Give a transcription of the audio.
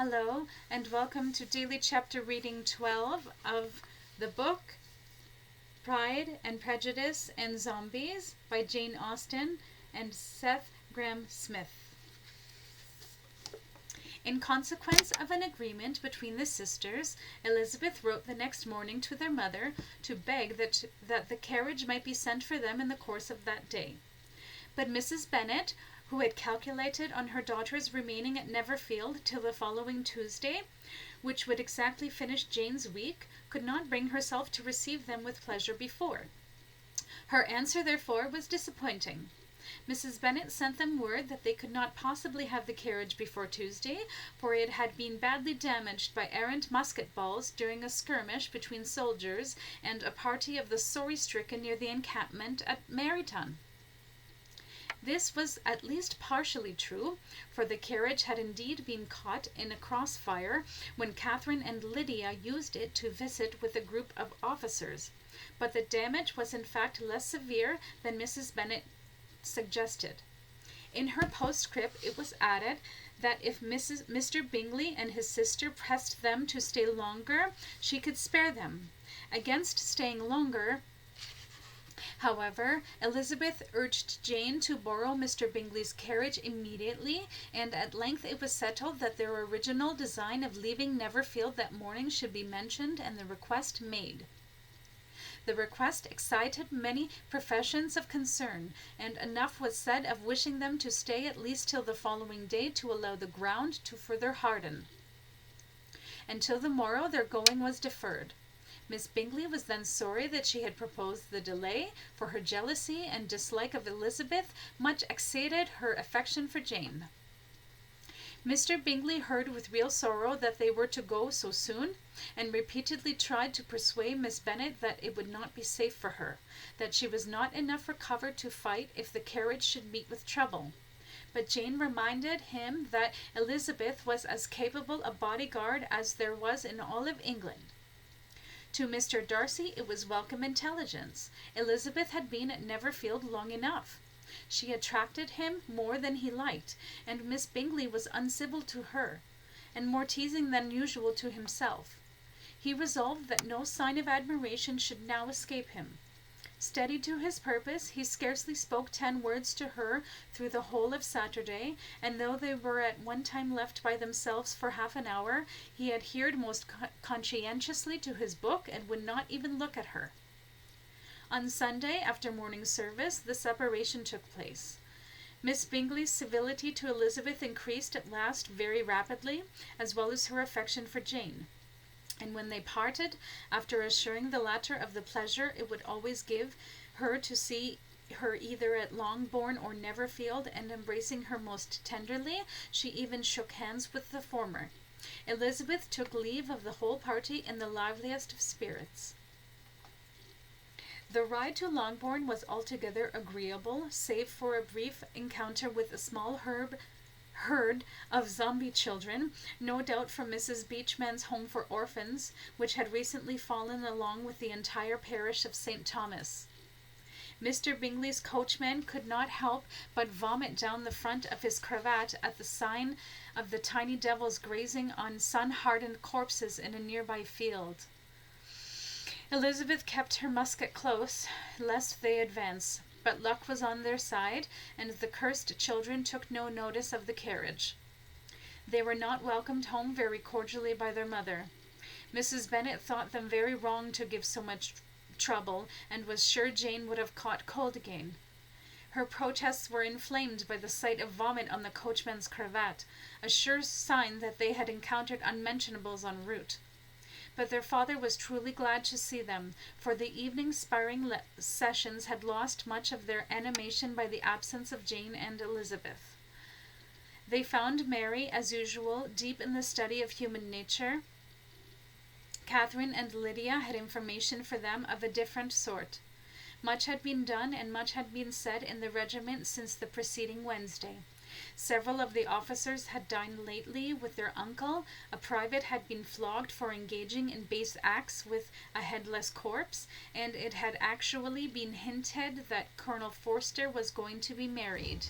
Hello, and welcome to Daily Chapter Reading 12 of the book Pride and Prejudice and Zombies by Jane Austen and Seth Grahame-Smith. In consequence of an agreement between the sisters, Elizabeth wrote the next morning to their mother to beg that the carriage might be sent for them in the course of that day. But Mrs. Bennet, who had calculated on her daughters remaining at Neverfield till the following Tuesday, which would exactly finish Jane's week, could not bring herself to receive them with pleasure before. Her answer, therefore, was disappointing. Mrs. Bennet sent them word that they could not possibly have the carriage before Tuesday, for it had been badly damaged by errant musket balls during a skirmish between soldiers and a party of the sorry-stricken near the encampment at Meryton. This was at least partially true, for the carriage had indeed been caught in a crossfire when Catherine and Lydia used it to visit with a group of officers, but the damage was in fact less severe than Mrs. Bennet suggested. In her postscript it was added that if Mr. Bingley and his sister pressed them to stay longer, she could spare them. Against staying longer, however, Elizabeth urged Jane to borrow Mr. Bingley's carriage immediately, and at length it was settled that their original design of leaving Neverfield that morning should be mentioned and the request made. The request excited many professions of concern, and enough was said of wishing them to stay at least till the following day to allow the ground to further harden. Until the morrow their going was deferred. Miss Bingley was then sorry that she had proposed the delay, for her jealousy and dislike of Elizabeth much exceeded her affection for Jane. Mr. Bingley heard with real sorrow that they were to go so soon, and repeatedly tried to persuade Miss Bennet that it would not be safe for her, that she was not enough recovered to fight if the carriage should meet with trouble. But Jane reminded him that Elizabeth was as capable a bodyguard as there was in all of England. To Mr. Darcy it was welcome intelligence. Elizabeth had been at Neverfield long enough. She attracted him more than he liked, and Miss Bingley was uncivil to her, and more teasing than usual to himself. He resolved that no sign of admiration should now escape him. Steady to his purpose, he scarcely spoke 10 words to her through the whole of Saturday, and though they were at one time left by themselves for half an hour, he adhered most conscientiously to his book and would not even look at her. On Sunday, after morning service, the separation took place. Miss Bingley's civility to Elizabeth increased at last very rapidly, as well as her affection for Jane. And when they parted, after assuring the latter of the pleasure it would always give her to see her either at Longbourn or Neverfield, and embracing her most tenderly, she even shook hands with the former. Elizabeth took leave of the whole party in the liveliest of spirits. The ride to Longbourn was altogether agreeable, save for a brief encounter with a small herd of zombie children, no doubt from Mrs. Beechman's Home for Orphans, which had recently fallen along with the entire parish of St. Thomas. Mr. Bingley's coachman could not help but vomit down the front of his cravat at the sign of the tiny devils grazing on sun-hardened corpses in a nearby field. Elizabeth kept her musket close, lest they advance, but luck was on their side, and the cursed children took no notice of the carriage. They were not welcomed home very cordially by their mother. Mrs. Bennet thought them very wrong to give so much trouble, and was sure Jane would have caught cold again. Her protests were inflamed by the sight of vomit on the coachman's cravat, a sure sign that they had encountered unmentionables en route. But their father was truly glad to see them, for the evening sparring sessions had lost much of their animation by the absence of Jane and Elizabeth. They found Mary, as usual, deep in the study of human nature. Catherine and Lydia had information for them of a different sort. Much had been done and much had been said in the regiment since the preceding Wednesday. Several of the officers had dined lately with their uncle, a private had been flogged for engaging in base acts with a headless corpse, and it had actually been hinted that Colonel Forster was going to be married.